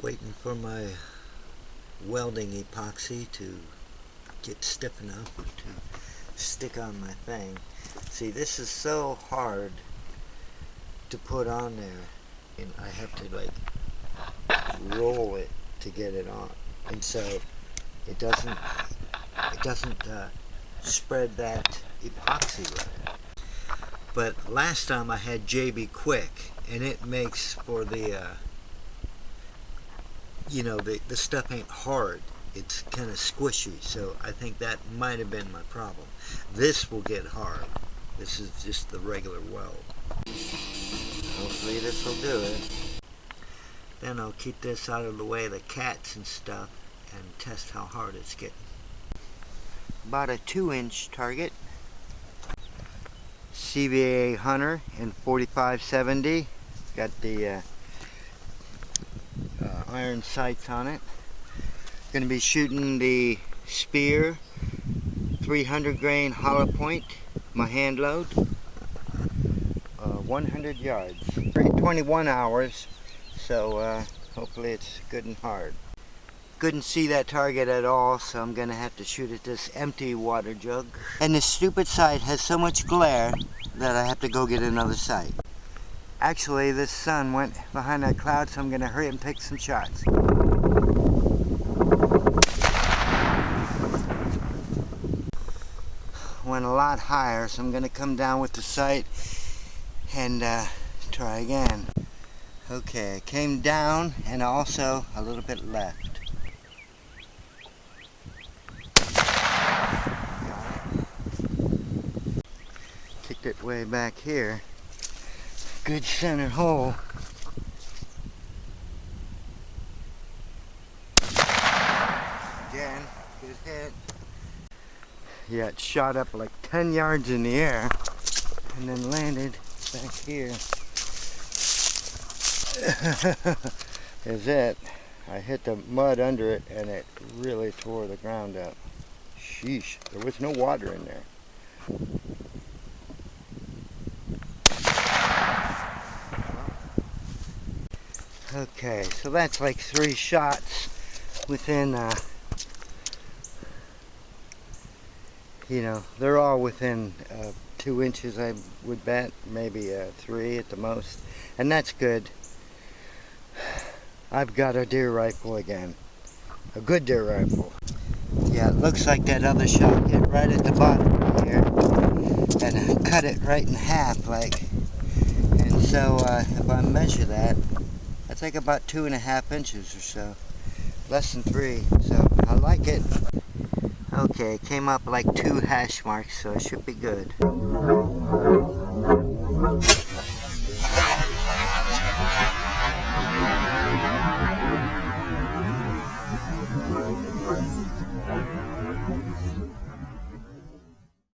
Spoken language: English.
Waiting for my welding epoxy to get stiff enough to stick on my thing. See, this is so hard to put on there, and I have to like roll it to get it on, and so it doesn't spread that epoxy right. But last time I had JB Quick, and it makes for the the stuff ain't hard, it's kind of squishy, so I think that might have been my problem. This will get hard. This is just the regular weld. Hopefully this will do it. Then I'll keep this out of the way of the cats and stuff and test how hard it's getting. About a 2-inch target. CVA Hunter in 4570. Got the iron sights on it. Going to be shooting the Speer 300 grain hollow point, my hand load. 100 yards, 21 hours, so hopefully it's good and hard. Couldn't see that target at all, so I'm gonna have to shoot at this empty water jug. And this stupid sight has so much glare that I have to go get another sight. Actually, this sun went behind that cloud, so I'm gonna hurry and take some shots. Went a lot higher, so I'm gonna come down with the sight and try again. Okay, I came down and also a little bit left. Got it. Kicked it way back here. Good center hole. Again, good hit. Yeah, it shot up like 10 yards in the air and then landed back here. Is it. I hit the mud under it and it really tore the ground up. Sheesh, there was no water in there. Okay, so that's like 3 shots within, they're all within 2 inches, I would bet, maybe 3 at the most, and that's good. I've got a deer rifle again, a good deer rifle. Yeah, it looks like that other shot hit right at the bottom here, and I cut it right in half, like. And so if I measure that, that's like about 2.5 inches or so, less than 3. So I like it. Okay, it came up like 2 hash marks, so it should be good.